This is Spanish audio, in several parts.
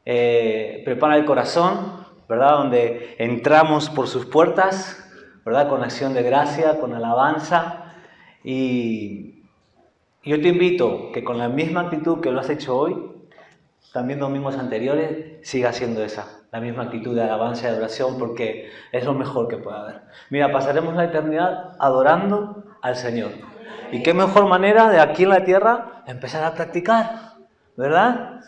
prepara el corazón, ¿verdad? Donde entramos por sus puertas, ¿verdad? Con acción de gracia, con alabanza. Y yo te invito que con la misma actitud que lo has hecho hoy, también domingos anteriores, siga siendo esa, la misma actitud de alabanza y de oración, porque es lo mejor que puede haber. Mira, pasaremos la eternidad adorando al Señor. Y qué mejor manera de aquí en la tierra empezar a practicar, ¿verdad?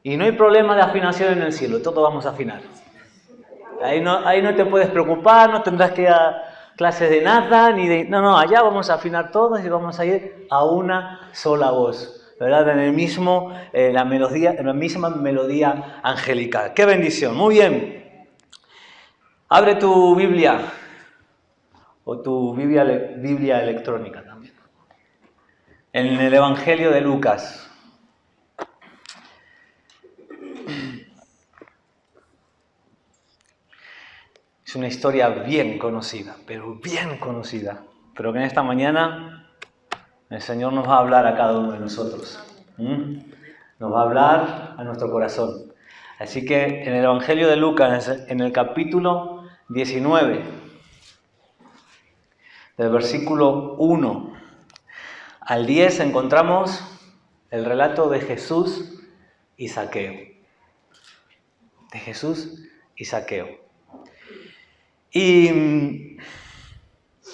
Y no hay problema de afinación en el cielo, todos vamos a afinar. Ahí no te puedes preocupar, no tendrás que ir a clases de nada, ni de... No, allá vamos a afinar todos y vamos a ir a una sola voz, ¿verdad? En el mismo, en la misma melodía angelical. ¡Qué bendición! Muy bien. Abre tu Biblia, o tu Biblia electrónica también. En el Evangelio de Lucas. Es una historia bien conocida, pero bien conocida. Pero que en esta mañana el Señor nos va a hablar a cada uno de nosotros. Nos va a hablar a nuestro corazón. Así que en el Evangelio de Lucas, en el capítulo 19, del versículo 1 al 10, encontramos el relato de Jesús y Zaqueo. De Jesús y Zaqueo. Y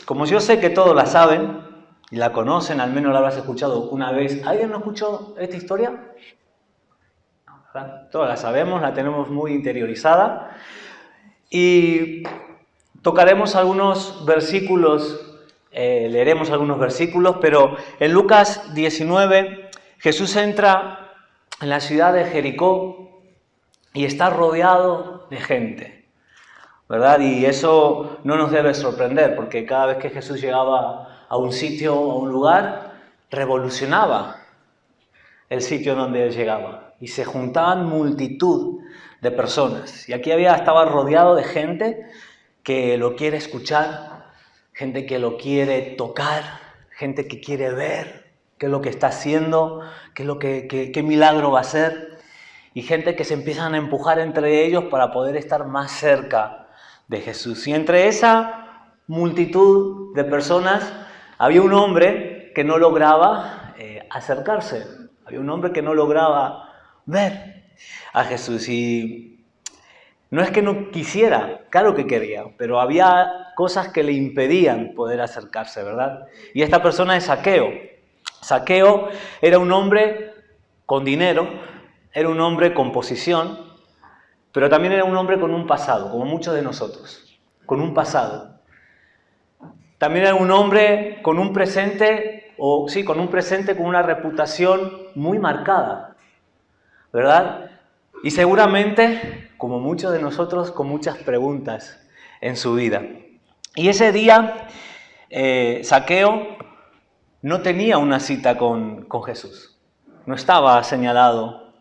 como yo sé que todos la saben y la conocen, al menos la habrás escuchado una vez. ¿Alguien no escuchó esta historia? ¿Verdad? Todos la sabemos, la tenemos muy interiorizada. Y tocaremos algunos versículos, leeremos algunos versículos, pero en Lucas 19 Jesús entra en la ciudad de Jericó y está rodeado de gente, ¿verdad? Y eso no nos debe sorprender, porque cada vez que Jesús llegaba a un sitio, a un lugar, revolucionaba el sitio donde él llegaba. Y se juntaban multitud de personas. Y aquí estaba rodeado de gente que lo quiere escuchar, gente que lo quiere tocar, gente que quiere ver qué es lo que está haciendo, qué milagro va a hacer. Y gente que se empiezan a empujar entre ellos para poder estar más cerca de Jesús. Y entre esa multitud de personas había un hombre que no lograba acercarse. Había un hombre que no lograba ver a Jesús. Y no es que no quisiera, claro que quería, pero había cosas que le impedían poder acercarse, ¿verdad? Y esta persona es Zaqueo. Zaqueo era un hombre con dinero, era un hombre con posición, pero también era un hombre con un pasado, como muchos de nosotros, con un pasado. También era un hombre con un presente, con una reputación muy marcada, ¿verdad? Y seguramente, como muchos de nosotros, con muchas preguntas en su vida. Y ese día, Zaqueo no tenía una cita con Jesús. No estaba señalado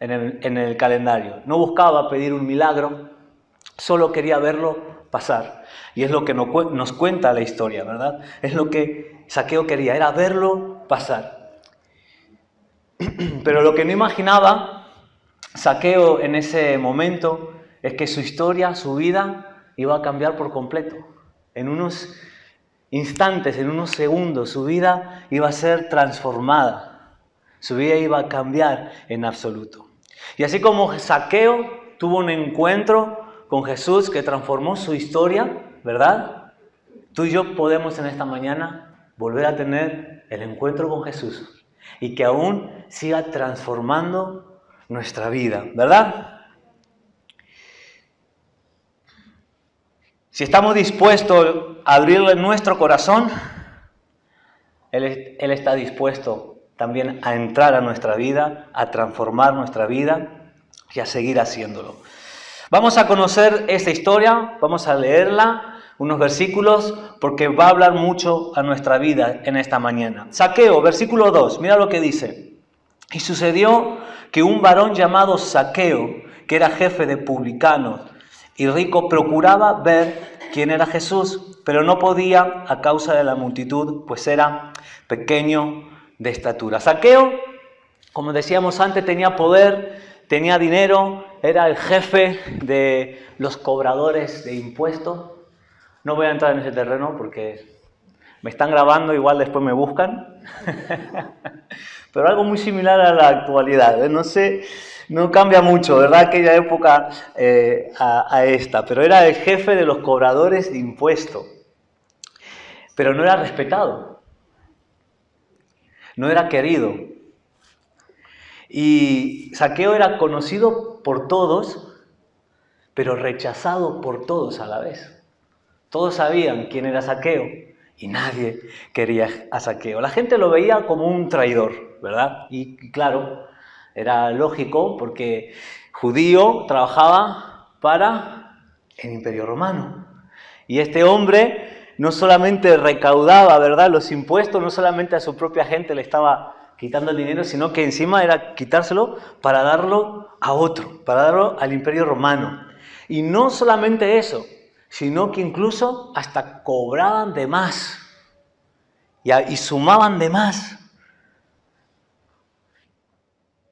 en el calendario. No buscaba pedir un milagro, solo quería verlo pasar. Y es lo que nos cuenta la historia, ¿verdad? Es lo que Zaqueo quería, era verlo pasar. Pero lo que no imaginaba Zaqueo en ese momento es que su historia, su vida, iba a cambiar por completo. En unos instantes, en unos segundos, su vida iba a ser transformada. Su vida iba a cambiar en absoluto. Y así como Zaqueo tuvo un encuentro con Jesús que transformó su historia, ¿verdad? Tú y yo podemos en esta mañana volver a tener el encuentro con Jesús y que aún siga transformando nuestra vida, ¿verdad? Si estamos dispuestos a abrirle nuestro corazón, Él está dispuesto también a entrar a nuestra vida, a transformar nuestra vida y a seguir haciéndolo. Vamos a conocer esta historia, vamos a leerla, unos versículos, porque va a hablar mucho a nuestra vida en esta mañana. Zaqueo, versículo 2, mira lo que dice. Y sucedió que un varón llamado Zaqueo, que era jefe de publicanos y rico, procuraba ver quién era Jesús, pero no podía a causa de la multitud, pues era pequeño de estatura. Zaqueo, como decíamos antes, tenía poder, tenía dinero, era el jefe de los cobradores de impuestos. No voy a entrar en ese terreno porque me están grabando, igual después me buscan. Pero algo muy similar a la actualidad, ¿eh? No sé, no cambia mucho, ¿verdad? Aquella época a esta. Pero era el jefe de los cobradores de impuestos. Pero no era respetado. No era querido. Y Zaqueo era conocido por todos, pero rechazado por todos a la vez. Todos sabían quién era Zaqueo y nadie quería a Zaqueo. La gente lo veía como un traidor, ¿verdad? Y claro, era lógico porque judío trabajaba para el Imperio Romano. Y este hombre no solamente recaudaba, ¿verdad?, los impuestos, no solamente a su propia gente le estaba quitando el dinero, sino que encima era quitárselo para darlo a otro, para darlo al Imperio Romano. Y no solamente eso, sino que incluso hasta cobraban de más y sumaban de más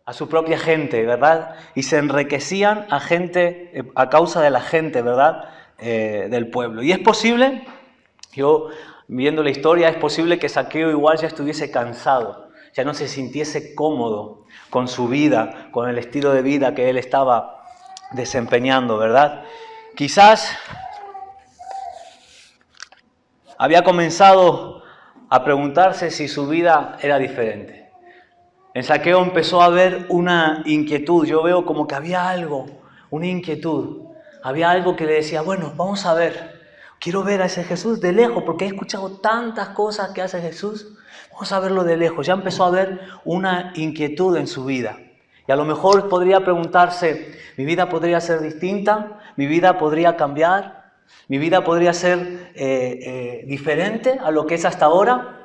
a su propia gente, ¿verdad? Y se enriquecían a causa de la gente, ¿verdad?, del pueblo. Y es posible, yo viendo la historia, es posible que Zaqueo igual ya estuviese cansado, ya no se sintiese cómodo con su vida, con el estilo de vida que él estaba desempeñando, ¿verdad? Quizás había comenzado a preguntarse si su vida era diferente. En Zaqueo empezó a haber una inquietud. Yo veo como que había algo, una inquietud. Había algo que le decía, bueno, vamos a ver. Quiero ver a ese Jesús de lejos porque he escuchado tantas cosas que hace Jesús. Vamos a verlo de lejos. Ya empezó a haber una inquietud en su vida. Y a lo mejor podría preguntarse, ¿mi vida podría ser distinta? ¿Mi vida podría cambiar? ¿Mi vida podría ser diferente a lo que es hasta ahora?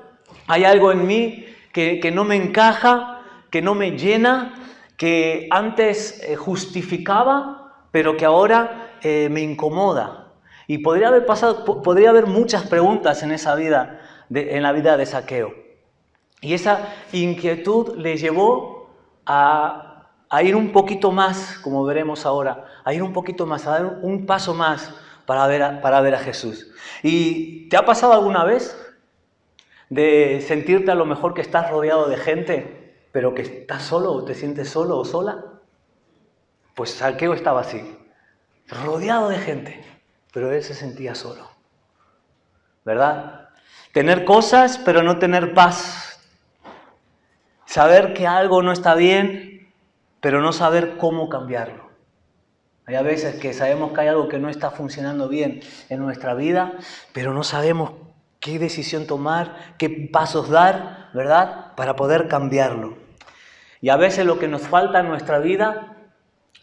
¿Hay algo en mí que no me encaja, que no me llena, que antes justificaba, pero que ahora me incomoda? Y podría haber muchas preguntas en esa vida, en la vida de Zaqueo. Y esa inquietud le llevó a ir un poquito más, como veremos ahora, a ir un poquito más, a dar un paso más para ver a Jesús. ¿Y te ha pasado alguna vez de sentirte a lo mejor que estás rodeado de gente, pero que estás solo o te sientes solo o sola? Pues Zaqueo estaba así, rodeado de gente, pero él se sentía solo, ¿verdad? Tener cosas, pero no tener paz. Saber que algo no está bien, pero no saber cómo cambiarlo. Hay a veces que sabemos que hay algo que no está funcionando bien en nuestra vida, pero no sabemos qué decisión tomar, qué pasos dar, ¿verdad?, para poder cambiarlo. Y a veces lo que nos falta en nuestra vida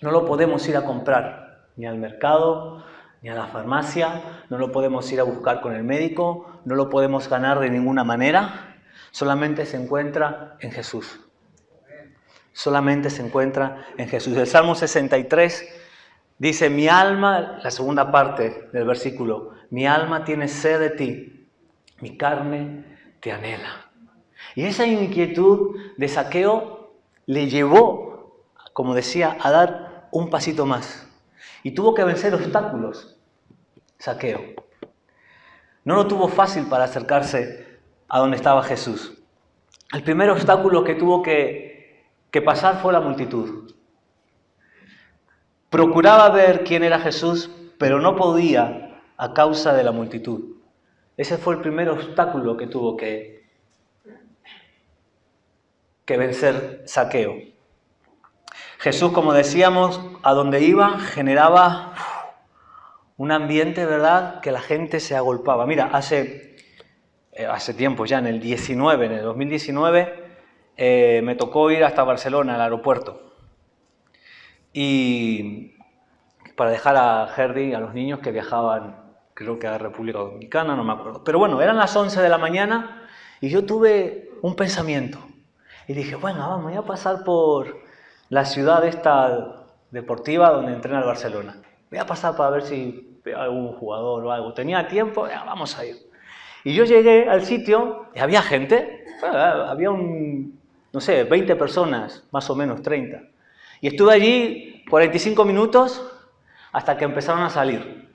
no lo podemos ir a comprar, ni al mercado, ni a la farmacia, no lo podemos ir a buscar con el médico, no lo podemos ganar de ninguna manera, solamente se encuentra en Jesús. Solamente se encuentra en Jesús. El Salmo 63 dice, mi alma, la segunda parte del versículo, mi alma tiene sed de ti, mi carne te anhela. Y esa inquietud de Zaqueo le llevó, como decía, a dar un pasito más. Y tuvo que vencer obstáculos, Zaqueo. No lo tuvo fácil para acercarse a donde estaba Jesús. El primer obstáculo que tuvo que pasar fue la multitud. Procuraba ver quién era Jesús, pero no podía a causa de la multitud. Ese fue el primer obstáculo que tuvo que vencer Zaqueo. Jesús, como decíamos, a donde iba generaba un ambiente, ¿verdad?, que la gente se agolpaba. Mira, hace tiempo ya, en el 2019, me tocó ir hasta Barcelona, al aeropuerto. Y para dejar a Herdy, a los niños que viajaban, creo que a República Dominicana, no me acuerdo. Pero bueno, eran las 11 de la mañana y yo tuve un pensamiento. Y dije, bueno, vamos, voy a pasar por la ciudad esta deportiva donde entrena el Barcelona. Voy a pasar para ver si veo algún jugador o algo. Tenía tiempo, vamos a ir. Y yo llegué al sitio y había gente, había 20 personas, más o menos 30. Y estuve allí 45 minutos hasta que empezaron a salir.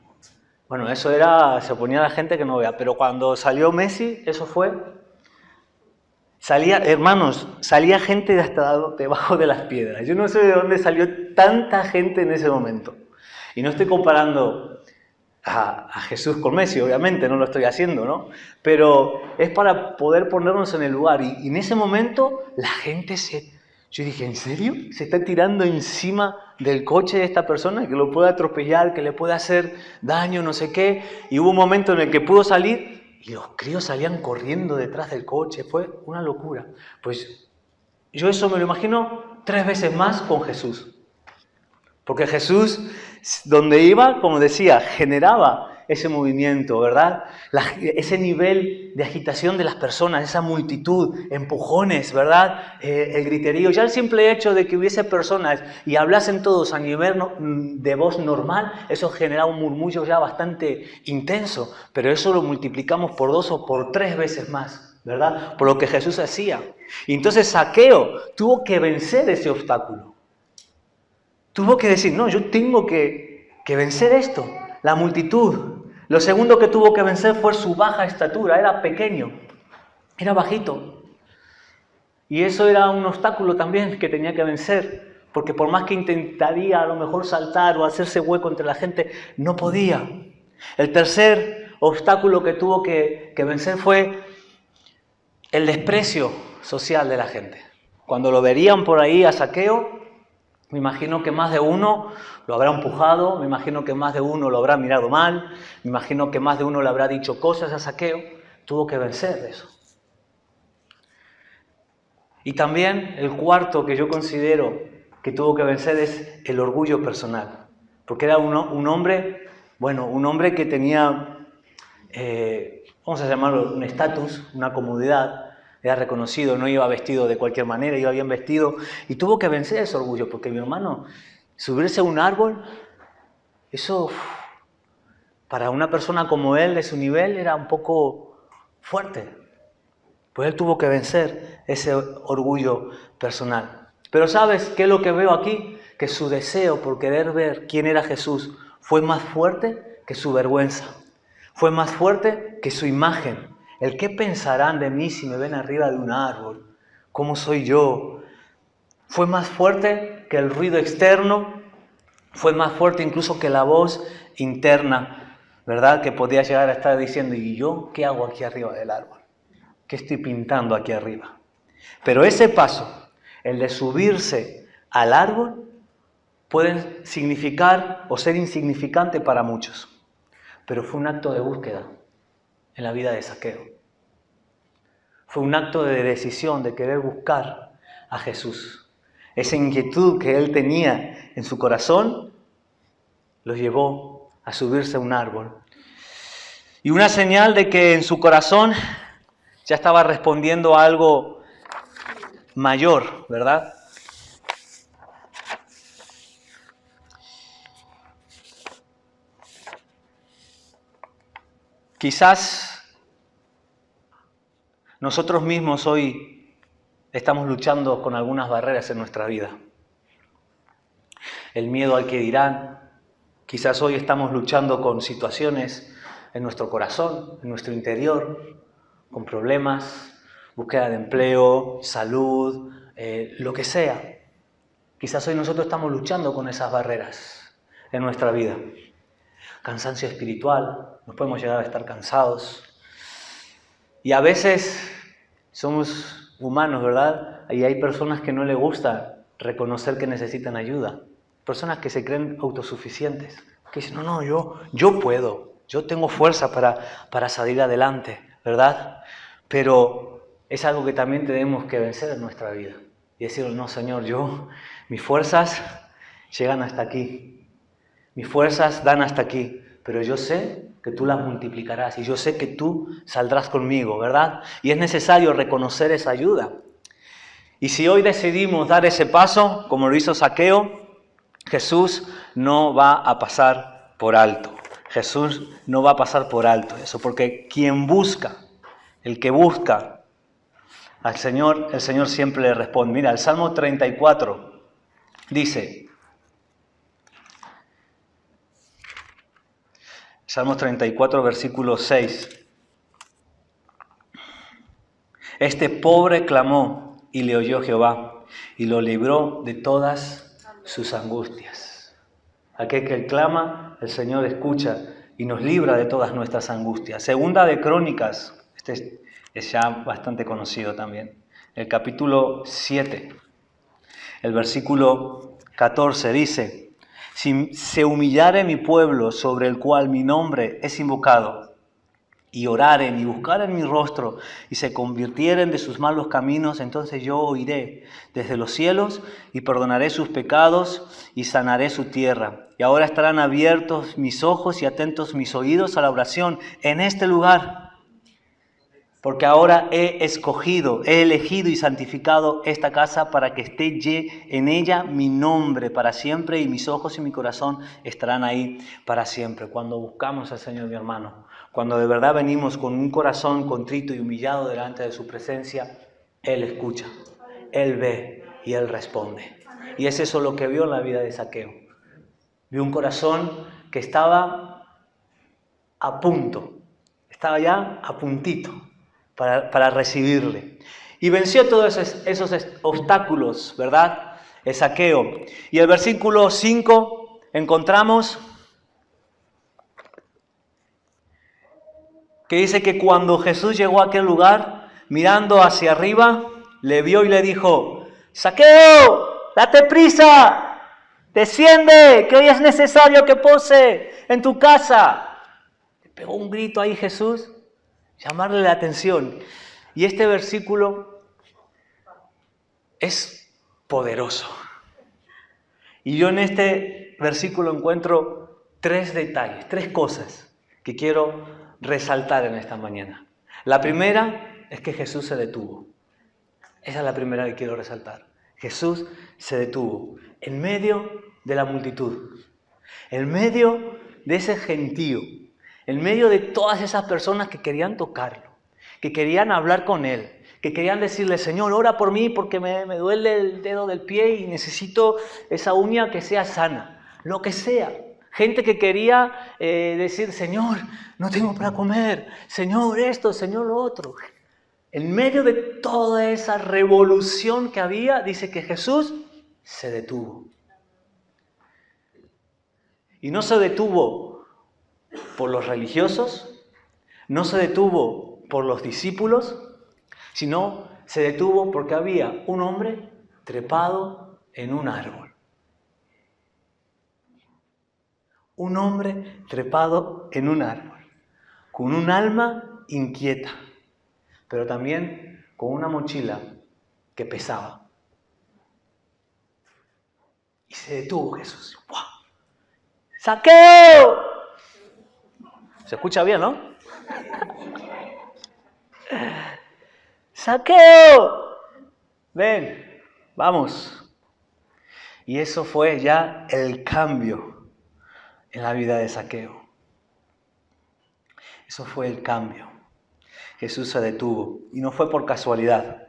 Bueno, eso era, se ponía la gente que no vea, pero cuando salió Messi, eso fue... Salía, hermanos, salía gente de hasta debajo de las piedras. Yo no sé de dónde salió tanta gente en ese momento. Y no estoy comparando a Jesús con Messi, obviamente, no lo estoy haciendo, ¿no? Pero es para poder ponernos en el lugar. Y en ese momento la gente Yo dije, ¿en serio? ¿Se está tirando encima del coche de esta persona? Que lo puede atropellar, que le puede hacer daño, no sé qué. Y hubo un momento en el que pudo salir y los críos salían corriendo detrás del coche. Fue una locura. Pues yo eso me lo imagino 3 veces más con Jesús. Porque Jesús, donde iba, como decía, generaba ese movimiento, ¿verdad? Ese nivel de agitación de las personas, esa multitud, empujones, ¿verdad? El griterío. Ya el simple hecho de que hubiese personas y hablasen todos a nivel de voz normal, eso generaba un murmullo ya bastante intenso. Pero eso lo multiplicamos por 2 o por 3 veces más, ¿verdad? Por lo que Jesús hacía. Y entonces Zaqueo tuvo que vencer ese obstáculo. Tuvo que decir, no, yo tengo que vencer esto, la multitud. Lo segundo que tuvo que vencer fue su baja estatura, era pequeño, era bajito. Y eso era un obstáculo también que tenía que vencer, porque por más que intentaría a lo mejor saltar o hacerse hueco entre la gente, no podía. El tercer obstáculo que tuvo que vencer fue el desprecio social de la gente. Cuando lo verían por ahí a Zaqueo, me imagino que más de uno lo habrá empujado, me imagino que más de uno lo habrá mirado mal, me imagino que más de uno le habrá dicho cosas a Zaqueo. Tuvo que vencer eso. Y también el cuarto que yo considero que tuvo que vencer es el orgullo personal. Porque era un hombre, un hombre que tenía, vamos a llamarlo un estatus, una comodidad. Era reconocido, no iba vestido de cualquier manera, iba bien vestido. Y tuvo que vencer ese orgullo, porque mi hermano, subirse a un árbol, eso para una persona como él, de su nivel, era un poco fuerte. Pues él tuvo que vencer ese orgullo personal. Pero ¿sabes qué es lo que veo aquí? Que su deseo por querer ver quién era Jesús fue más fuerte que su vergüenza. Fue más fuerte que su imagen. El qué pensarán de mí si me ven arriba de un árbol, cómo soy yo. Fue más fuerte que el ruido externo, fue más fuerte incluso que la voz interna, ¿verdad? Que podía llegar a estar diciendo, ¿y yo qué hago aquí arriba del árbol? ¿Qué estoy pintando aquí arriba? Pero ese paso, el de subirse al árbol, puede significar o ser insignificante para muchos. Pero fue un acto de búsqueda en la vida de Zaqueo. Fue un acto de decisión, de querer buscar a Jesús. Esa inquietud que él tenía en su corazón lo llevó a subirse a un árbol. Y una señal de que en su corazón ya estaba respondiendo a algo mayor, ¿verdad? Quizás nosotros mismos hoy estamos luchando con algunas barreras en nuestra vida. El miedo al que dirán. Quizás hoy estamos luchando con situaciones en nuestro corazón, en nuestro interior, con problemas, búsqueda de empleo, salud, lo que sea. Quizás hoy nosotros estamos luchando con esas barreras en nuestra vida. Cansancio espiritual, nos podemos llegar a estar cansados. Y a veces somos humanos, ¿verdad? Y hay personas que no les gusta reconocer que necesitan ayuda. Personas que se creen autosuficientes. Que dicen, no, yo puedo. Yo tengo fuerza para salir adelante, ¿verdad? Pero es algo que también tenemos que vencer en nuestra vida. Y decir, no, Señor, mis fuerzas llegan hasta aquí. Mis fuerzas dan hasta aquí. Pero yo sé que tú las multiplicarás y yo sé que tú saldrás conmigo, ¿verdad? Y es necesario reconocer esa ayuda. Y si hoy decidimos dar ese paso, como lo hizo Zaqueo, Jesús no va a pasar por alto. Jesús no va a pasar por alto eso, porque quien busca, el que busca al Señor, el Señor siempre le responde. Mira, el Salmo 34 Dice, Salmos 34, versículo 6. Este pobre clamó y le oyó Jehová y lo libró de todas sus angustias. Aquel que clama, el Señor escucha y nos libra de todas nuestras angustias. Segunda de Crónicas, este es ya bastante conocido también. El capítulo 7, el versículo 14 dice, si se humillare mi pueblo sobre el cual mi nombre es invocado, y oraren y buscaren mi rostro y se convirtieren de sus malos caminos, entonces yo oiré desde los cielos y perdonaré sus pecados y sanaré su tierra. Y ahora estarán abiertos mis ojos y atentos mis oídos a la oración en este lugar. Porque ahora he escogido, he elegido y santificado esta casa para que esté en ella mi nombre para siempre y mis ojos y mi corazón estarán ahí para siempre. Cuando buscamos al Señor, mi hermano, cuando de verdad venimos con un corazón contrito y humillado delante de su presencia, Él escucha, Él ve y Él responde. Y es eso lo que vio en la vida de Zaqueo. Vio un corazón que estaba a punto, estaba ya a puntito para recibirle. Y venció todos esos obstáculos, ¿verdad? El Zaqueo. Y el versículo 5 encontramos que dice que cuando Jesús llegó a aquel lugar, mirando hacia arriba, le vio y le dijo, Zaqueo, date prisa, desciende, que hoy es necesario que pose en tu casa. Le pegó un grito ahí Jesús, llamarle la atención. Y este versículo es poderoso. Y yo en este versículo encuentro 3 detalles, 3 cosas que quiero resaltar en esta mañana. La primera es que Jesús se detuvo. Esa es la primera que quiero resaltar. Jesús se detuvo en medio de la multitud, en medio de ese gentío, en medio de todas esas personas que querían tocarlo, que querían hablar con Él, que querían decirle, Señor, ora por mí porque me duele el dedo del pie y necesito esa uña que sea sana, lo que sea. Gente que quería decir, Señor, no tengo para comer, Señor esto, Señor lo otro. En medio de toda esa revolución que había, dice que Jesús se detuvo. Y no se detuvo por los religiosos, no se detuvo por los discípulos, sino se detuvo porque había un hombre trepado en un árbol. Un hombre trepado en un árbol, con un alma inquieta, pero también con una mochila que pesaba. Y se detuvo Jesús. ¡Wow! ¡Zaqueo! Se escucha bien, ¿no? ¡Zaqueo! Ven, vamos. Y eso fue ya el cambio en la vida de Zaqueo. Eso fue el cambio. Jesús se detuvo y no fue por casualidad.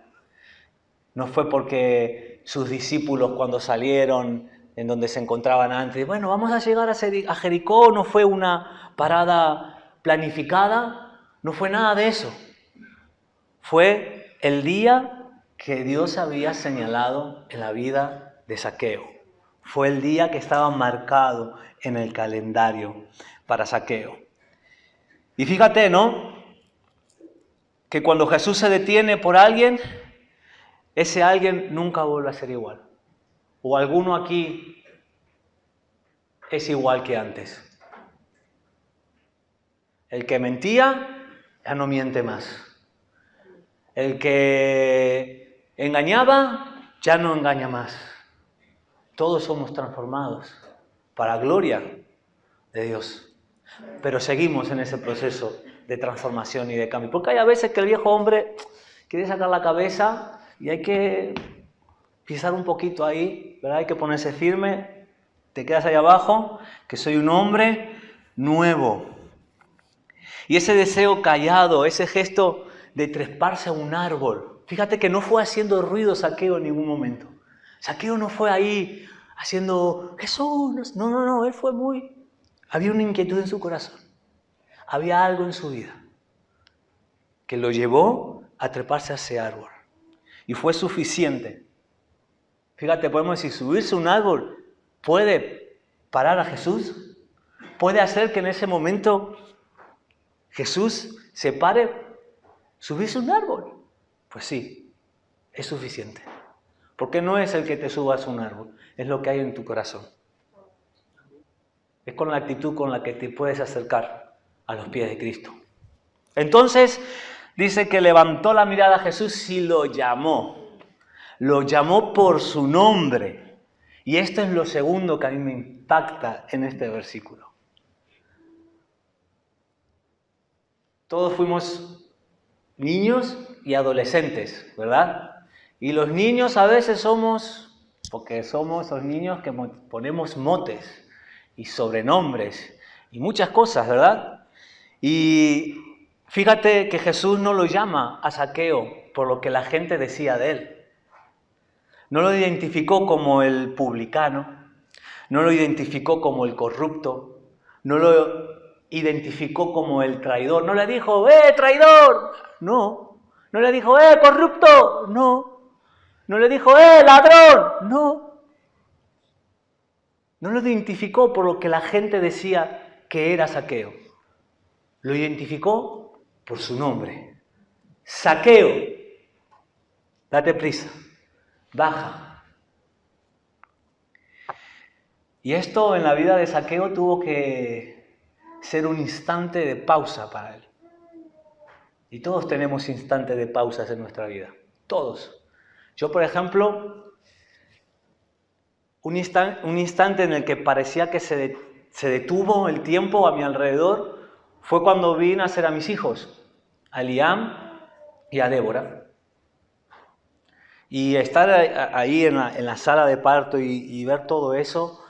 No fue porque sus discípulos cuando salieron en donde se encontraban antes, bueno, vamos a llegar a Jericó, no fue una parada planificada, no fue nada de eso. Fue el día que Dios había señalado en la vida de Zaqueo. Fue el día que estaba marcado en el calendario para Zaqueo. Y fíjate, ¿no? Que cuando Jesús se detiene por alguien, ese alguien nunca vuelve a ser igual. O alguno aquí es igual que antes. El que mentía, ya no miente más. El que engañaba, ya no engaña más. Todos somos transformados para gloria de Dios. Pero seguimos en ese proceso de transformación y de cambio. Porque hay a veces que el viejo hombre quiere sacar la cabeza y hay que pisar un poquito ahí, ¿verdad? Hay que ponerse firme. Te quedas ahí abajo, que soy un hombre nuevo. Y ese deseo callado, ese gesto de treparse a un árbol. Fíjate que no fue haciendo ruido Zaqueo en ningún momento. Zaqueo no fue ahí haciendo, Jesús, no, él fue había una inquietud en su corazón, había algo en su vida que lo llevó a treparse a ese árbol. Y fue suficiente. Fíjate, podemos decir, subirse a un árbol puede parar a Jesús, puede hacer que en ese momento Jesús se pare, subirse a un árbol. Pues sí, es suficiente. Porque no es el que te subas a un árbol, es lo que hay en tu corazón. Es con la actitud con la que te puedes acercar a los pies de Cristo. Entonces, dice que levantó la mirada a Jesús y lo llamó. Lo llamó por su nombre. Y esto es lo segundo que a mí me impacta en este versículo. Todos fuimos niños y adolescentes, ¿verdad? Y los niños a veces somos, porque somos los niños que ponemos motes y sobrenombres y muchas cosas, ¿verdad? Y fíjate que Jesús no lo llama a Zaqueo por lo que la gente decía de él. No lo identificó como el publicano, no lo identificó como el corrupto, no lo identificó como el traidor. No le dijo, traidor! No le dijo, corrupto! No le dijo, ladrón! No lo identificó por lo que la gente decía que era Zaqueo. Lo identificó por su nombre. Zaqueo, date prisa, baja. Y esto en la vida de Zaqueo tuvo que ser un instante de pausa para él. Y todos tenemos instantes de pausas en nuestra vida. Todos. Yo, por ejemplo, un instante en el que parecía que se detuvo el tiempo a mi alrededor fue cuando vi nacer a mis hijos, a Liam y a Débora. Y estar ahí en la sala de parto y ver todo eso,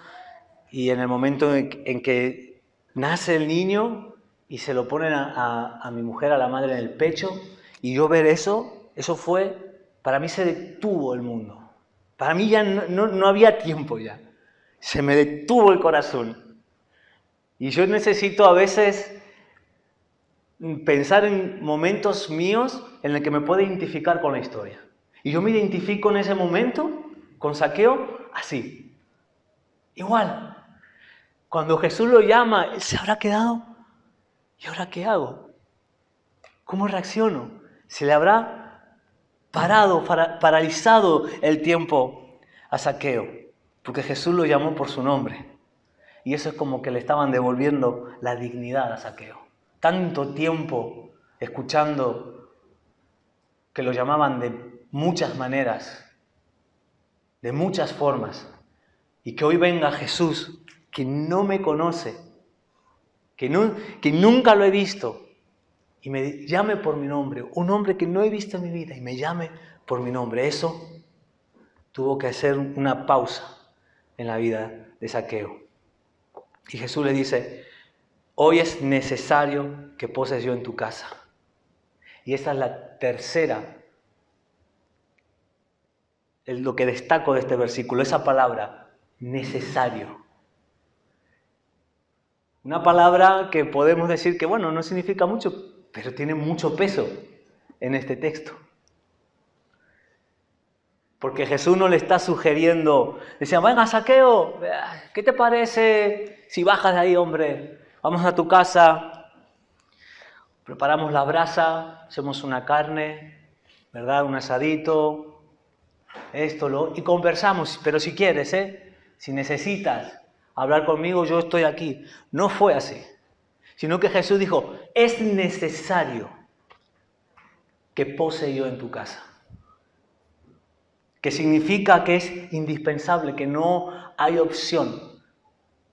y en el momento en que nace el niño y se lo ponen a mi mujer, a la madre, en el pecho, y yo ver eso fue, para mí se detuvo el mundo. Para mí ya no había tiempo ya. Se me detuvo el corazón. Y yo necesito a veces pensar en momentos míos en los que me puedo identificar con la historia. Y yo me identifico en ese momento con Zaqueo así. Igual. Cuando Jesús lo llama, él se habrá quedado. ¿Y ahora qué hago? ¿Cómo reacciono? ¿Se le habrá paralizado el tiempo a Zaqueo? Porque Jesús lo llamó por su nombre. Y eso es como que le estaban devolviendo la dignidad a Zaqueo. Tanto tiempo escuchando que lo llamaban de muchas maneras, de muchas formas, y que hoy venga Jesús, que no me conoce, que nunca lo he visto, y me llame por mi nombre, un nombre que no he visto en mi vida, y me llame por mi nombre. Eso tuvo que hacer una pausa en la vida de Zaqueo. Y Jesús le dice, hoy es necesario que poses yo en tu casa. Y esa es la tercera, es lo que destaco de este versículo, esa palabra, necesario. Una palabra que podemos decir que, no significa mucho, pero tiene mucho peso en este texto. Porque Jesús no le está sugiriendo, decía, venga Zaqueo, ¿qué te parece si bajas de ahí, hombre? Vamos a tu casa, preparamos la brasa, hacemos una carne, ¿verdad? Un asadito, y conversamos, pero si quieres, si necesitas hablar conmigo, yo estoy aquí. No fue así, sino que Jesús dijo, es necesario que pose yo en tu casa. Que significa que es indispensable, que no hay opción.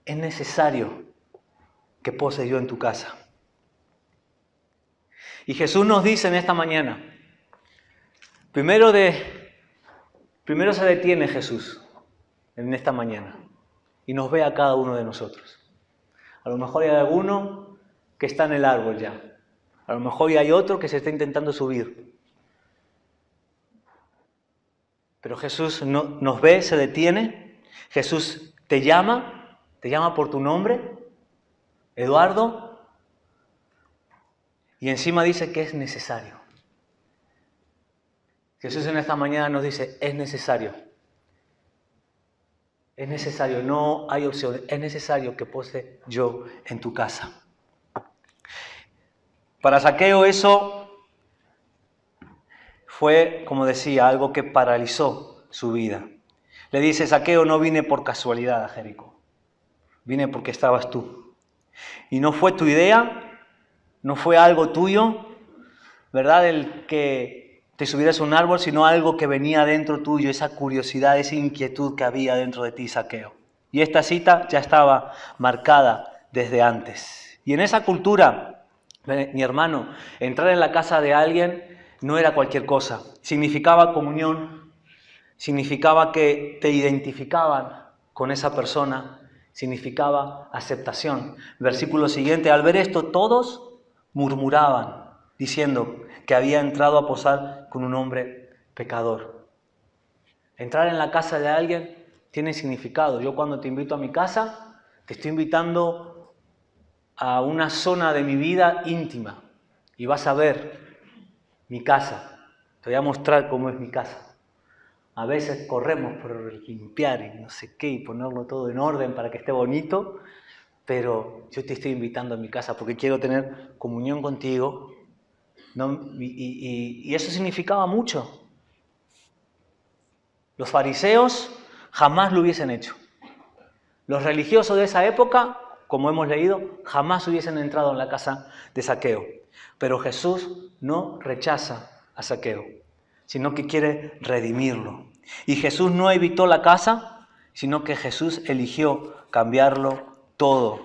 Es necesario que pose yo en tu casa. Y Jesús nos dice en esta mañana, primero se detiene Jesús en esta mañana y nos ve a cada uno de nosotros. A lo mejor hay alguno que está en el árbol ya. A lo mejor hay otro que se está intentando subir. Pero Jesús nos ve, se detiene, Jesús te llama por tu nombre, Eduardo, y encima dice que es necesario. Jesús en esta mañana nos dice, es necesario. Es necesario, no hay opción, es necesario que pose yo en tu casa. Para Zaqueo eso fue, como decía, algo que paralizó su vida. Le dice, Zaqueo, no vine por casualidad a Jericó, vine porque estabas tú. Y no fue tu idea, no fue algo tuyo, ¿verdad? El que te subieras a un árbol, sino algo que venía dentro tuyo, esa curiosidad, esa inquietud que había dentro de ti, Zaqueo. Y esta cita ya estaba marcada desde antes. Y en esa cultura, mi hermano, entrar en la casa de alguien no era cualquier cosa. Significaba comunión, significaba que te identificaban con esa persona, significaba aceptación. Versículo siguiente, al ver esto todos murmuraban, diciendo que había entrado a posar con un hombre pecador. Entrar en la casa de alguien tiene significado. Yo cuando te invito a mi casa, te estoy invitando a una zona de mi vida íntima y vas a ver mi casa. Te voy a mostrar cómo es mi casa. A veces corremos por limpiar y no sé qué y ponerlo todo en orden para que esté bonito, pero yo te estoy invitando a mi casa porque quiero tener comunión contigo. Y eso significaba mucho. Los fariseos jamás lo hubiesen hecho. Los religiosos de esa época, como hemos leído, jamás hubiesen entrado en la casa de Zaqueo. Pero Jesús no rechaza a Zaqueo, sino que quiere redimirlo. Y Jesús no evitó la casa, sino que Jesús eligió cambiarlo todo.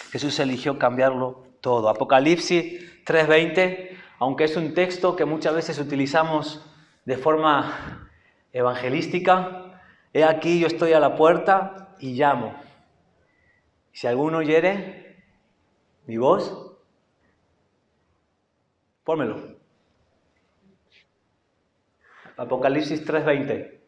Jesús eligió cambiarlo todo. Apocalipsis 3:20, aunque es un texto que muchas veces utilizamos de forma evangelística, he aquí yo estoy a la puerta y llamo. Si alguno oyere mi voz, pónmelo. Apocalipsis 3:20.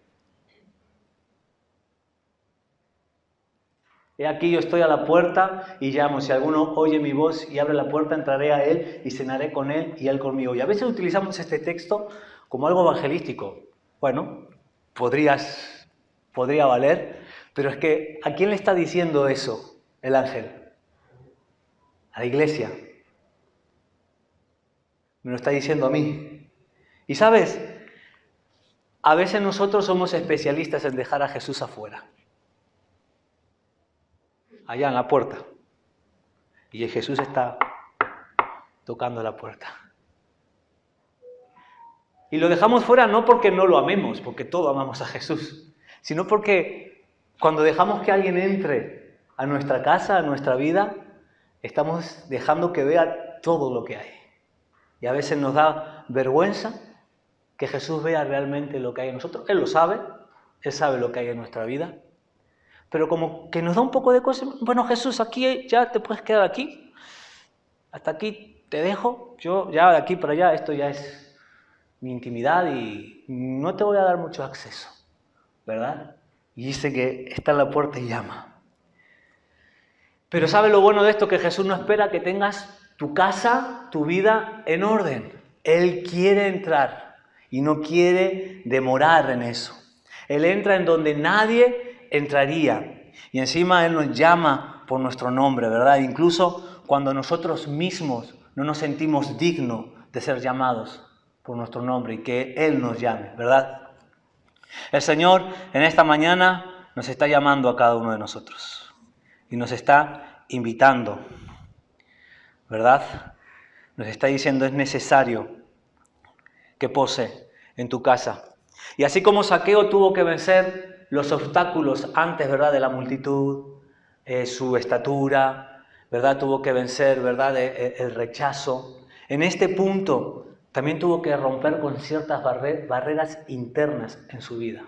He aquí yo estoy a la puerta y llamo. Si alguno oye mi voz y abre la puerta, entraré a él y cenaré con él y él conmigo. Y a veces utilizamos este texto como algo evangelístico. Bueno, podría valer, pero es que ¿a quién le está diciendo eso el ángel? A la iglesia. Me lo está diciendo a mí. Y sabes, a veces nosotros somos especialistas en dejar a Jesús afuera, allá en la puerta, y Jesús está tocando la puerta. Y lo dejamos fuera no porque no lo amemos, porque todos amamos a Jesús, sino porque cuando dejamos que alguien entre a nuestra casa, a nuestra vida, estamos dejando que vea todo lo que hay. Y a veces nos da vergüenza que Jesús vea realmente lo que hay en nosotros. Él lo sabe, Él sabe lo que hay en nuestra vida. Pero como que nos da un poco de cosa, bueno, Jesús, aquí ya te puedes quedar aquí. Hasta aquí te dejo. Yo ya de aquí para allá, esto ya es mi intimidad y no te voy a dar mucho acceso, ¿verdad? Y dice que está en la puerta y llama. Pero ¿sabe lo bueno de esto? Que Jesús no espera que tengas tu casa, tu vida en orden. Él quiere entrar y no quiere demorar en eso. Él entra en donde nadie entraría. Y encima Él nos llama por nuestro nombre, ¿verdad? Incluso cuando nosotros mismos no nos sentimos dignos de ser llamados por nuestro nombre y que Él nos llame, ¿verdad? El Señor en esta mañana nos está llamando a cada uno de nosotros y nos está invitando, ¿verdad? Nos está diciendo, es necesario que pose en tu casa. Y así como Zaqueo tuvo que vencer los obstáculos antes, ¿verdad?, de la multitud, su estatura, ¿verdad?, tuvo que vencer, ¿verdad?, el rechazo. En este punto también tuvo que romper con ciertas barreras internas en su vida.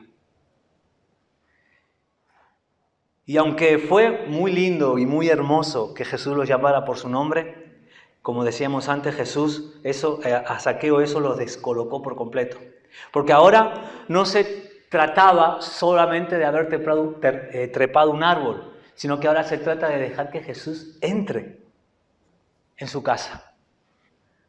Y aunque fue muy lindo y muy hermoso que Jesús los llamara por su nombre, como decíamos antes, a Zaqueo eso lo descolocó por completo. Porque ahora no se trataba solamente de haber trepado un árbol, sino que ahora se trata de dejar que Jesús entre en su casa.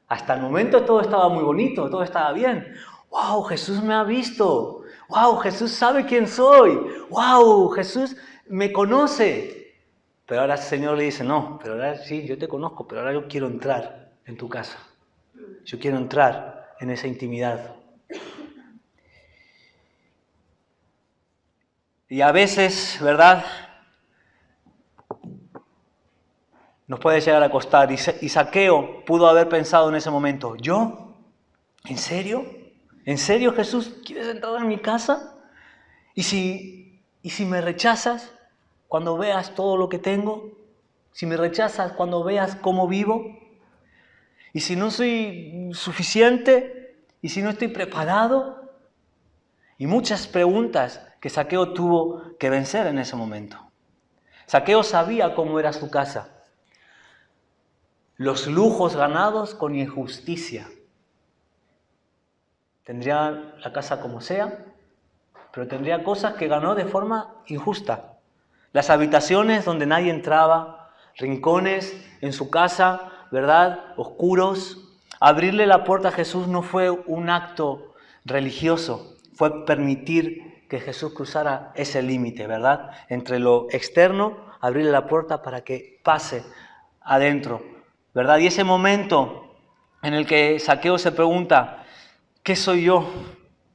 Hasta el momento todo estaba muy bonito, todo estaba bien. ¡Wow! Jesús me ha visto. ¡Wow! Jesús sabe quién soy. ¡Wow! Jesús me conoce. Pero ahora el Señor le dice, no, pero ahora sí, yo te conozco, pero ahora yo quiero entrar en tu casa. Yo quiero entrar en esa intimidad. Y a veces, ¿verdad?, nos puede llegar a costar. Y Zaqueo pudo haber pensado en ese momento, ¿yo? ¿En serio? ¿En serio, Jesús? ¿Quieres entrar en mi casa? ¿Y si me rechazas cuando veas todo lo que tengo? ¿Si me rechazas cuando veas cómo vivo? ¿Y si no soy suficiente? ¿Y si no estoy preparado? Y muchas preguntas que Zaqueo tuvo que vencer en ese momento. Zaqueo sabía cómo era su casa. Los lujos ganados con injusticia. Tendría la casa como sea, pero tendría cosas que ganó de forma injusta. Las habitaciones donde nadie entraba, rincones en su casa, ¿verdad?, oscuros. Abrirle la puerta a Jesús no fue un acto religioso, fue permitir que Jesús cruzara ese límite, ¿verdad?, entre lo externo, abrirle la puerta para que pase adentro, ¿verdad? Y ese momento en el que Zaqueo se pregunta, ¿qué soy yo?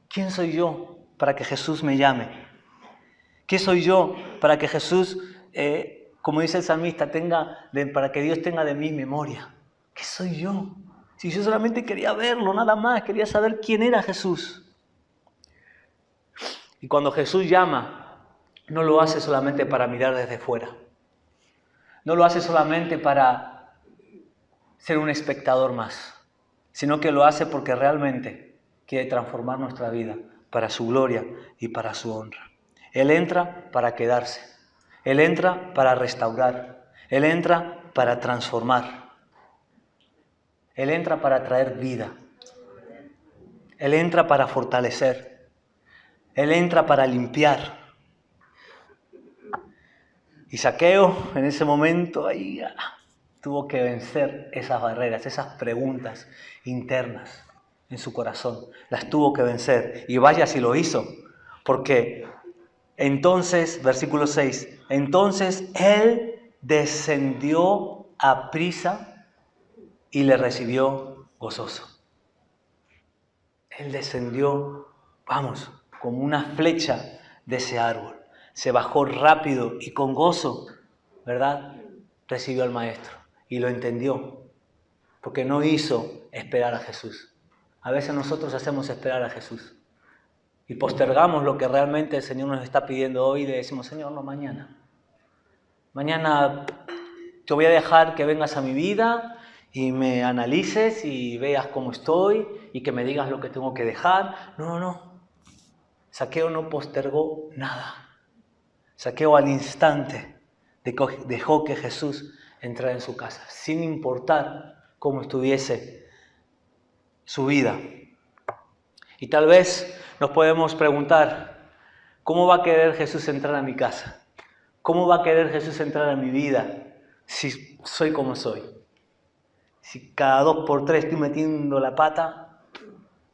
¿Quién soy yo para que Jesús me llame? ¿Qué soy yo para que Jesús, como dice el salmista, para que Dios tenga de mí memoria? ¿Qué soy yo? Si yo solamente quería verlo, nada más, quería saber quién era Jesús. Y cuando Jesús llama, no lo hace solamente para mirar desde fuera. No lo hace solamente para ser un espectador más, sino que lo hace porque realmente quiere transformar nuestra vida para su gloria y para su honra. Él entra para quedarse. Él entra para restaurar. Él entra para transformar. Él entra para traer vida. Él entra para fortalecer. Él entra para limpiar. Y Zaqueo en ese momento ahí tuvo que vencer esas barreras, esas preguntas internas en su corazón. Las tuvo que vencer. Y vaya si lo hizo. Porque entonces, versículo 6, entonces él descendió aprisa y le recibió gozoso. Él descendió, como una flecha de ese árbol. Se bajó rápido y con gozo, ¿verdad?, recibió al Maestro y lo entendió, porque no hizo esperar a Jesús. A veces nosotros hacemos esperar a Jesús y postergamos lo que realmente el Señor nos está pidiendo hoy y le decimos, Señor, no, mañana. Mañana te voy a dejar que vengas a mi vida y me analices y veas cómo estoy y que me digas lo que tengo que dejar. No. Zaqueo no postergó nada. Zaqueo al instante dejó que Jesús entrara en su casa, sin importar cómo estuviese su vida. Y tal vez nos podemos preguntar, ¿cómo va a querer Jesús entrar a mi casa? ¿Cómo va a querer Jesús entrar a mi vida si soy como soy? Si cada 2x3 estoy metiendo la pata,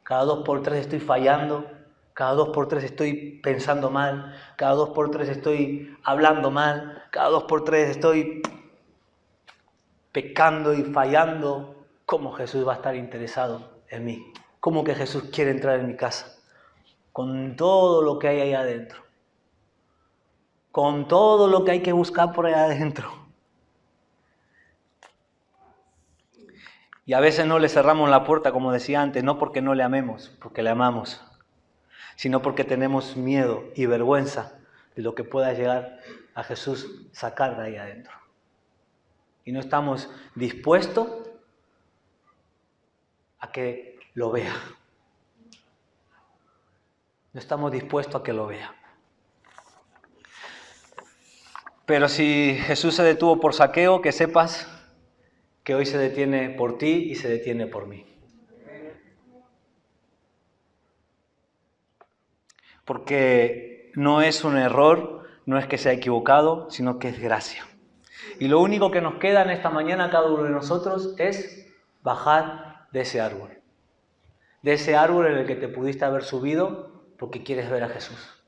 cada 2x3 estoy fallando, cada 2x3 estoy pensando mal, cada 2x3 estoy hablando mal, cada 2x3 estoy pecando y fallando, ¿cómo Jesús va a estar interesado en mí? ¿Cómo que Jesús quiere entrar en mi casa? Con todo lo que hay ahí adentro. Con todo lo que hay que buscar por ahí adentro. Y a veces no le cerramos la puerta, como decía antes, no porque no le amemos, porque le amamos, sino porque tenemos miedo y vergüenza de lo que pueda llegar a Jesús sacar de ahí adentro. Y no estamos dispuestos a que lo vea. No estamos dispuestos a que lo vea. Pero si Jesús se detuvo por Zaqueo, que sepas que hoy se detiene por ti y se detiene por mí. porque no es un error, no es que se ha equivocado, sino que es gracia. Y lo único que nos queda en esta mañana a cada uno de nosotros es bajar de ese árbol. De ese árbol en el que te pudiste haber subido porque quieres ver a Jesús.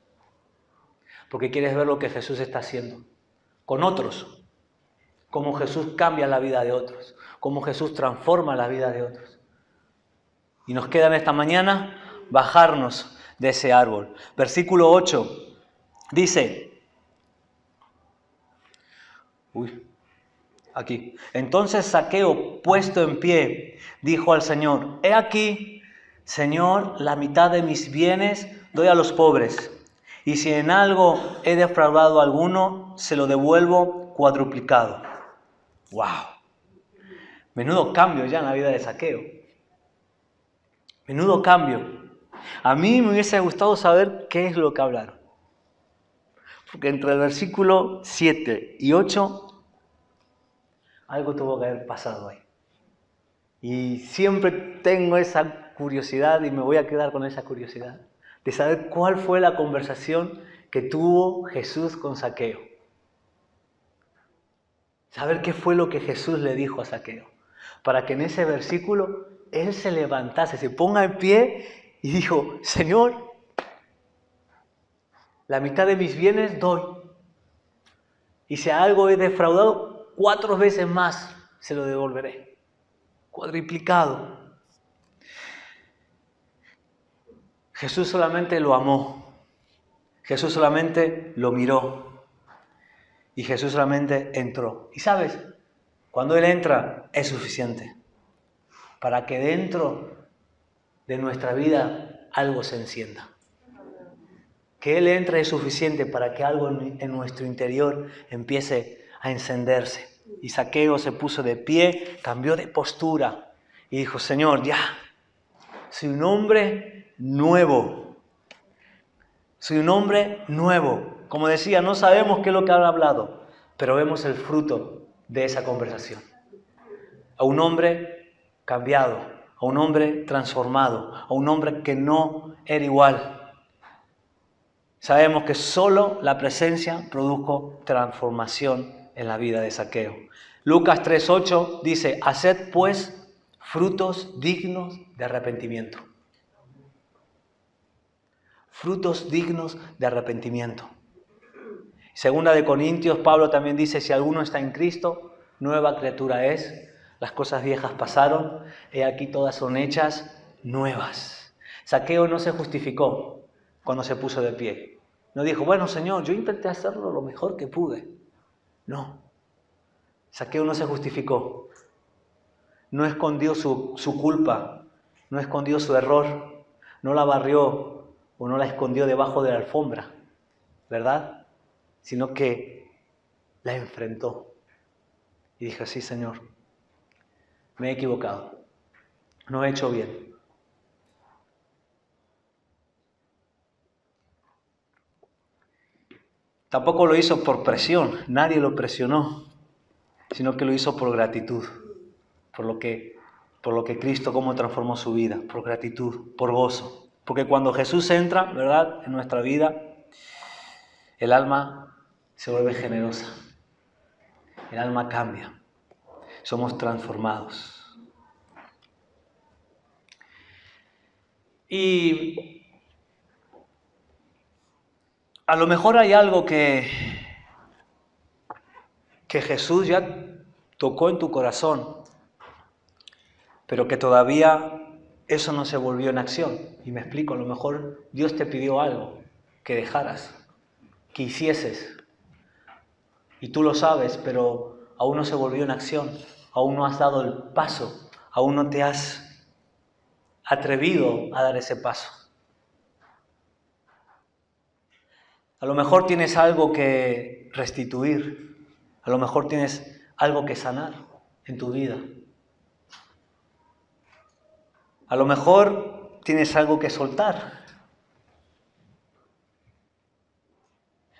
Porque quieres ver lo que Jesús está haciendo con otros. Cómo Jesús cambia la vida de otros. Cómo Jesús transforma la vida de otros. Y nos queda en esta mañana bajarnos de ese árbol. Versículo 8 dice... Aquí. Entonces Zaqueo, puesto en pie, dijo al Señor: He aquí, Señor, la mitad de mis bienes doy a los pobres, y si en algo he defraudado a alguno, se lo devuelvo cuadruplicado. ¡Wow! Menudo cambio ya en la vida de Zaqueo. Menudo cambio. A mí me hubiese gustado saber qué es lo que hablaron. Porque entre el versículo 7 y 8... algo tuvo que haber pasado ahí. Y siempre tengo esa curiosidad y me voy a quedar con esa curiosidad de saber cuál fue la conversación que tuvo Jesús con Zaqueo. Saber qué fue lo que Jesús le dijo a Zaqueo. Para que en ese versículo él se levantase, se ponga en pie y dijo: Señor, la mitad de mis bienes doy. Y si algo he defraudado, 4 veces más se lo devolveré. Cuadriplicado. Jesús solamente lo amó. Jesús solamente lo miró. Y Jesús solamente entró. Y sabes, cuando Él entra es suficiente para que dentro de nuestra vida algo se encienda. Que Él entre es suficiente para que algo en nuestro interior empiece a encenderse. Y Zaqueo se puso de pie, cambió de postura y dijo: Señor, ya, soy un hombre nuevo. Soy un hombre nuevo. Como decía, no sabemos qué es lo que han hablado, pero vemos el fruto de esa conversación. A un hombre cambiado, a un hombre transformado, a un hombre que no era igual. Sabemos que solo la presencia produjo transformación en la vida de Zaqueo. Lucas 3:8 dice: haced pues frutos dignos de arrepentimiento. Frutos dignos de arrepentimiento. Segunda de Corintios, Pablo también dice: si alguno está en Cristo, nueva criatura es. Las cosas viejas pasaron, he aquí todas son hechas nuevas. Zaqueo no se justificó cuando se puso de pie. No dijo: bueno, Señor, yo intenté hacerlo lo mejor que pude. No. Zaqueo no se justificó. No escondió su culpa. No escondió su error. No la barrió o no la escondió debajo de la alfombra, ¿verdad? Sino que la enfrentó. Y dijo: sí, Señor, me he equivocado. No he hecho bien. Tampoco lo hizo por presión, nadie lo presionó, sino que lo hizo por gratitud, por lo que Cristo, cómo transformó su vida, por gratitud, por gozo. Porque cuando Jesús entra, ¿verdad?, en nuestra vida, el alma se vuelve generosa, el alma cambia, somos transformados. Y a lo mejor hay algo que Jesús ya tocó en tu corazón, pero que todavía eso no se volvió en acción. Y me explico: a lo mejor Dios te pidió algo que dejaras, que hicieses, y tú lo sabes, pero aún no se volvió en acción, aún no has dado el paso, aún no te has atrevido a dar ese paso. A lo mejor tienes algo que restituir, a lo mejor tienes algo que sanar en tu vida. A lo mejor tienes algo que soltar.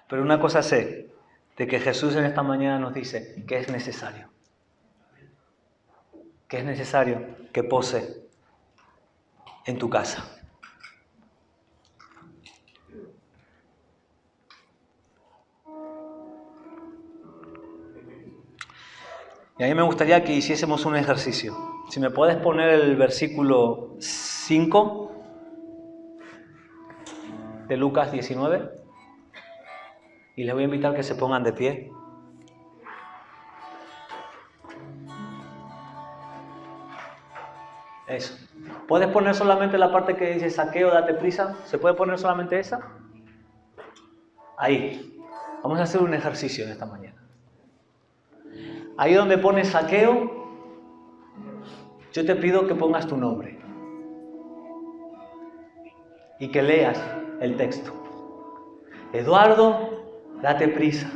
Pero una cosa sé, de que Jesús en esta mañana nos dice que es necesario. Que es necesario que pose en tu casa. Y a mí me gustaría que hiciésemos un ejercicio. Si me puedes poner el versículo 5 de Lucas 19. Y les voy a invitar que se pongan de pie. Eso. ¿Puedes poner solamente la parte que dice Zaqueo, date prisa? ¿Se puede poner solamente esa? Ahí. Vamos a hacer un ejercicio en esta mañana. Ahí donde pone Zaqueo, yo te pido que pongas tu nombre y que leas el texto. Eduardo, date prisa,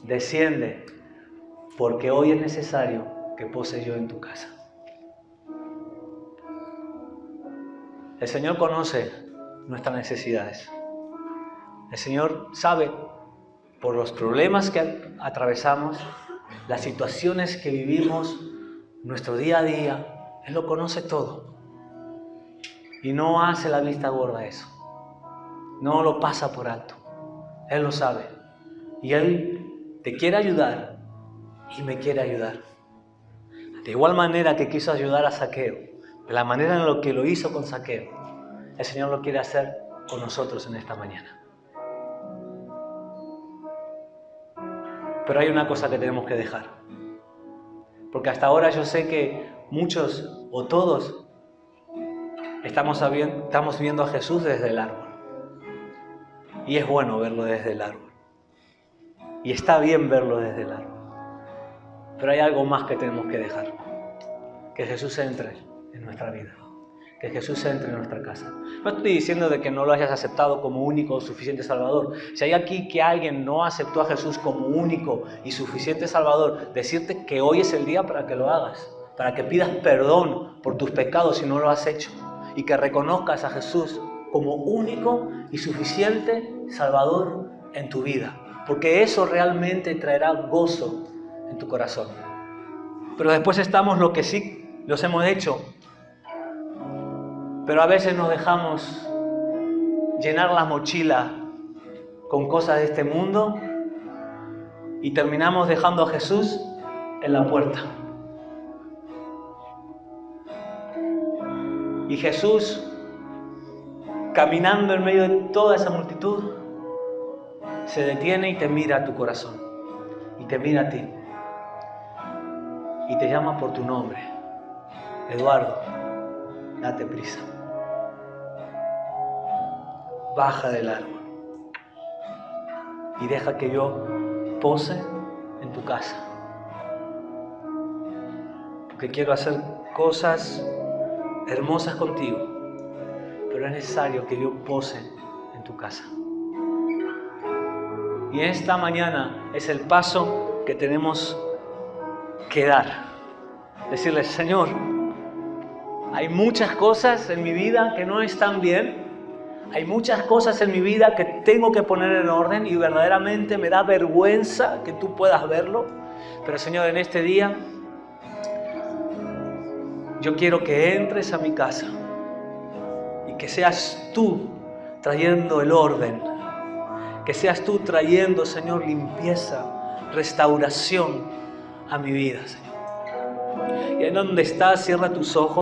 desciende, porque hoy es necesario que pose yo en tu casa. El Señor conoce nuestras necesidades. El Señor sabe por los problemas que atravesamos, las situaciones que vivimos, nuestro día a día. Él lo conoce todo. Y no hace la vista gorda a eso. No lo pasa por alto. Él lo sabe. Y Él te quiere ayudar y me quiere ayudar. De igual manera que quiso ayudar a Zaqueo, de la manera en la que lo hizo con Zaqueo, el Señor lo quiere hacer con nosotros en esta mañana. Pero hay una cosa que tenemos que dejar. Porque hasta ahora yo sé que muchos o todos estamos viendo a Jesús desde el árbol. Y es bueno verlo desde el árbol. Y está bien verlo desde el árbol. Pero hay algo más que tenemos que dejar. Que Jesús entre en nuestra vida. Que Jesús entre en nuestra casa. No estoy diciendo de que no lo hayas aceptado como único o suficiente Salvador. Si hay aquí que alguien no aceptó a Jesús como único y suficiente Salvador, decirte que hoy es el día para que lo hagas. Para que pidas perdón por tus pecados si no lo has hecho. Y que reconozcas a Jesús como único y suficiente Salvador en tu vida. Porque eso realmente traerá gozo en tu corazón. Pero después estamos lo que sí los hemos hecho. Pero a veces nos dejamos llenar la mochila con cosas de este mundo y terminamos dejando a Jesús en la puerta. Y Jesús, caminando en medio de toda esa multitud, se detiene y te mira a tu corazón. Y te mira a ti. Y te llama por tu nombre. Eduardo, date prisa. Baja del árbol y deja que yo pose en tu casa. Porque quiero hacer cosas hermosas contigo, pero es necesario que yo pose en tu casa. Y esta mañana es el paso que tenemos que dar. Decirle, Señor, hay muchas cosas en mi vida que no están bien. Hay muchas cosas en mi vida que tengo que poner en orden y verdaderamente me da vergüenza que tú puedas verlo. Pero Señor, en este día yo quiero que entres a mi casa y que seas tú trayendo el orden. Que seas tú trayendo, Señor, limpieza, restauración a mi vida, Señor. Y en donde estás, cierra tus ojos.